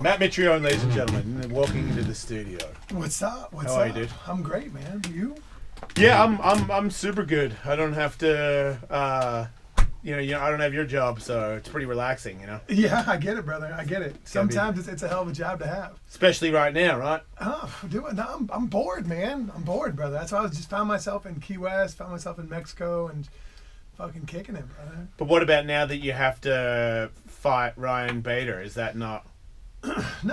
Matt Mitrione, ladies and gentlemen, walking into the studio. What's up? What's How up? are you, dude? I'm great, man. You? Yeah, I'm super good. I don't have to, I don't have your job, so it's pretty relaxing, you know. Yeah, I get it, brother. I get it. Sometimes it's a hell of a job to have. Especially right now, right? Oh, dude, no, I'm bored, man. I'm bored, brother. That's why I just found myself in Key West, found myself in Mexico, and fucking kicking it, brother. But what about now that you have to fight Ryan Bader? Is that not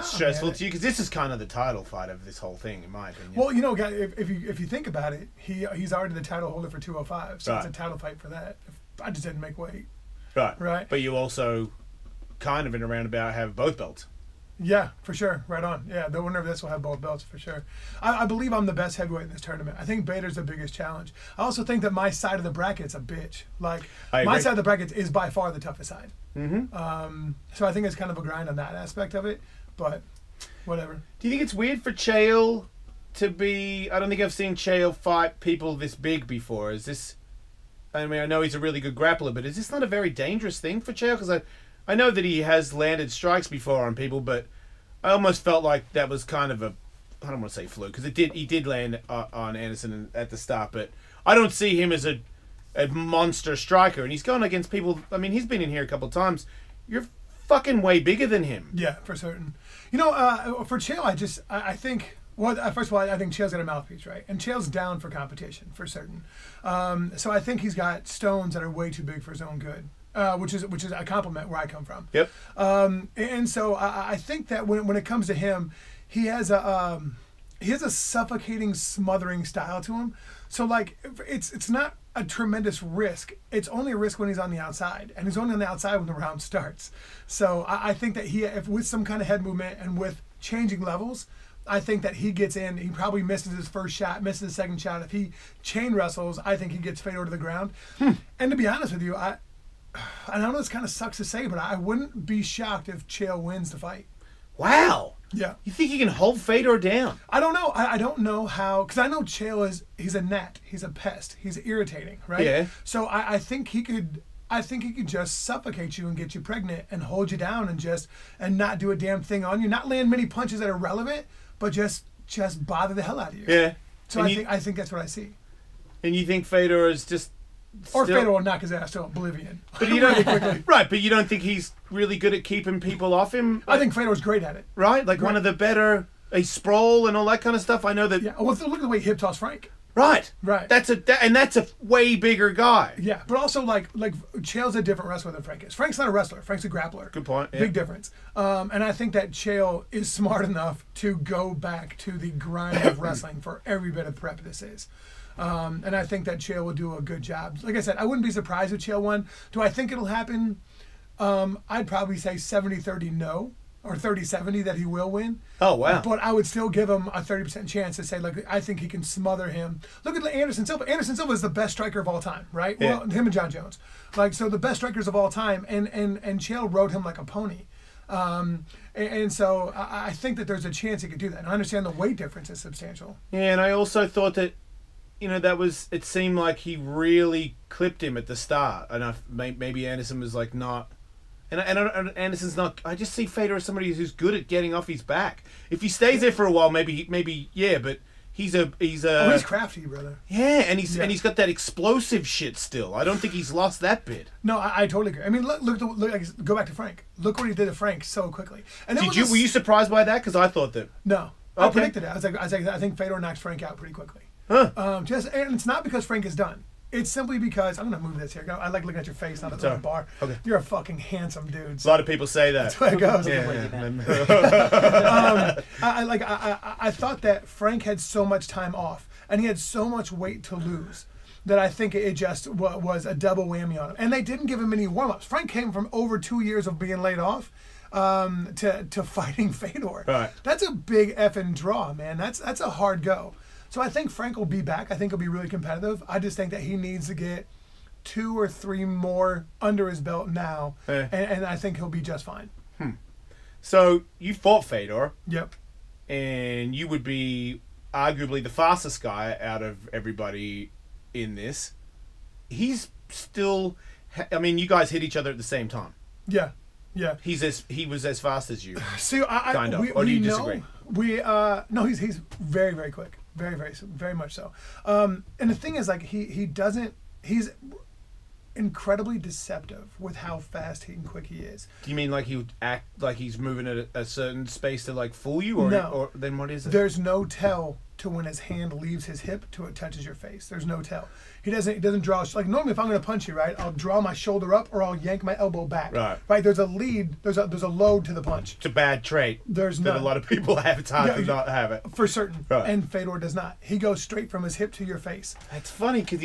stressful to you? Because this is kind of the title fight of this whole thing, in my opinion. Well, you know, guys, if you think about it, he's already the title holder for 205, so right. It's a title fight for that. I just didn't make weight. Right. But you also kind of in a roundabout have both belts. Yeah, for sure. Right on. Yeah, the winner of this will have both belts for sure. I believe I'm the best heavyweight in this tournament. I think Bader's the biggest challenge. I also think that my side of the bracket's a bitch. Like, my side of the bracket is by far the toughest side. Mm-hmm. So I think it's kind of a grind on that aspect of it, but whatever. Do you think it's weird for Chael to be... I don't think I've seen Chael fight people this big before. Is this... I mean, I know he's a really good grappler, but is this not a very dangerous thing for Chael? Because I know that he has landed strikes before on people, but I almost felt like that was kind of a... I don't want to say fluke, because he did land on Anderson at the start, but I don't see him as a monster striker, and he's gone against people... I mean, he's been in here a couple of times. You're fucking way bigger than him. Yeah, for certain. You know, for Chael, I think... Well, first of all, I think Chael's got a mouthpiece, right? And Chael's down for competition, for certain. So I think he's got stones that are way too big for his own good, which is a compliment where I come from. Yep. And so I think that when it comes to him, he has a suffocating, smothering style to him. So like, it's not a tremendous risk. It's only a risk when he's on the outside, and he's only on the outside when the round starts. So I think that if with some kind of head movement and with changing levels, I think that he gets in. He probably misses his first shot, misses his second shot. If he chain wrestles, I think he gets Fedor to the ground. And to be honest with you, I know this kind of sucks to say, but I wouldn't be shocked if Chael wins the fight. Wow. Yeah. You think he can hold Fedor down? I don't know. I don't know how, because I know Chael he's a gnat. He's a pest. He's irritating, right? Yeah. So I think he could just suffocate you and get you pregnant and hold you down and not do a damn thing on you. Not land many punches that are relevant, but just bother the hell out of you. Yeah. So I think that's what I see. And you think Fedor is just... Or Fedor will knock his ass to oblivion. But you don't quickly. Right, but you don't think he's really good at keeping people off him? I think Fedor's great at it. Right? Like one of the better... A sprawl and all that kind of stuff? I know that... Yeah, well, look at the way he hip toss Frank. Right. Right. That's a way bigger guy. Yeah, but also like Chael's a different wrestler than Frank is. Frank's not a wrestler. Frank's a grappler. Good point. Yeah. Big difference. And I think that Chael is smart enough to go back to the grind of wrestling for every bit of prep this is. And I think that Chael will do a good job. Like I said, I wouldn't be surprised if Chael won. Do I think it'll happen? I'd probably say 70-30 no. Or 30-70 that he will win. Oh, wow. But I would still give him a 30% chance to say, like, I think he can smother him. Look at Anderson Silva. Anderson Silva is the best striker of all time, right? Yeah. Well, him and John Jones. Like, so the best strikers of all time, and Chael rode him like a pony. And so I think that there's a chance he could do that. And I understand the weight difference is substantial. Yeah, and I also thought that, it seemed like he really clipped him at the start. And maybe Anderson was like not... And Anderson's not... I just see Fedor as somebody who's good at getting off his back. If he stays there for a while, maybe yeah, but he's crafty, brother. Yeah, and he's got that explosive shit still. I don't think he's lost that bit. No, I totally agree. I mean, look, go back to Frank. Look what he did to Frank so quickly. And were you surprised by that? Because I thought that... No. I predicted it. I think Fedor knocks Frank out pretty quickly. Huh. And it's not because Frank is done. It's simply because I'm gonna move this here. I like looking at your face, not at the bar. Okay. You're a fucking handsome dude. So. A lot of people say that. That's the way it goes. I thought that Frank had so much time off, and he had so much weight to lose, that I think it just was a double whammy on him. And they didn't give him any warm-ups. Frank came from over 2 years of being laid off to fighting Fedor. Right. That's a big effing draw, man. That's a hard go. So I think Frank will be back. I think he'll be really competitive. I just think that he needs to get 2 or 3 more under his belt now, and I think he'll be just fine. So you fought Fedor. Yep. And you would be arguably the fastest guy out of everybody in this. He's still... I mean, you guys hit each other at the same time. Yeah. Yeah. He was as fast as you. See, Kind of. We, Or do we you know, disagree? No, he's very, very quick. Very much so. And the thing is, like, he's incredibly deceptive with how fast and quick he is. Do you mean like he would act like he's moving at a certain space to like fool you, or No. or then what is it? There's no tell to when his hand leaves his hip to it touches your face. There's no tell. He doesn't draw, like, normally if I'm going to punch you, right, I'll draw my shoulder up or I'll yank my elbow back. Right. There's a lead, there's a load to the punch. It's a bad trait. There's that none. a lot of people have. It's hard Yeah, to not have it. For certain. Right. And Fedor does not. He goes straight from his hip to your face. That's funny because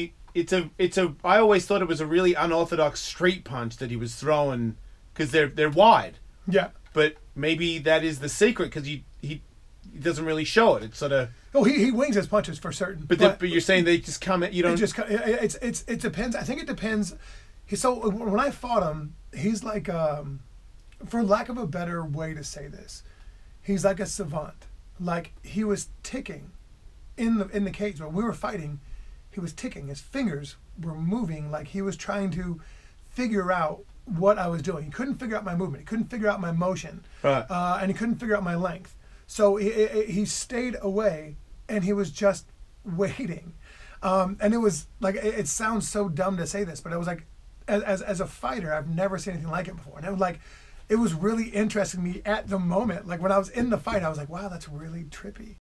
I always thought it was a really unorthodox street punch that he was throwing because they're wide. Yeah. But maybe that is the secret because he doesn't really show it. It's sort of. Oh, he wings his punches for certain. But you're saying they just come at you don't. It depends. I think it depends. So when I fought him, he's like, for lack of a better way to say this, he's like a savant. Like, he was ticking in the cage when we were fighting. He was ticking. His fingers were moving like he was trying to figure out what I was doing. He couldn't figure out my movement. He couldn't figure out my motion. Right. And he couldn't figure out my length. So he stayed away, and he was just waiting. And it was like, it sounds so dumb to say this, but it was like, as a fighter, I've never seen anything like it before. And it was really interesting to me at the moment. Like, when I was in the fight, I was like, wow, that's really trippy.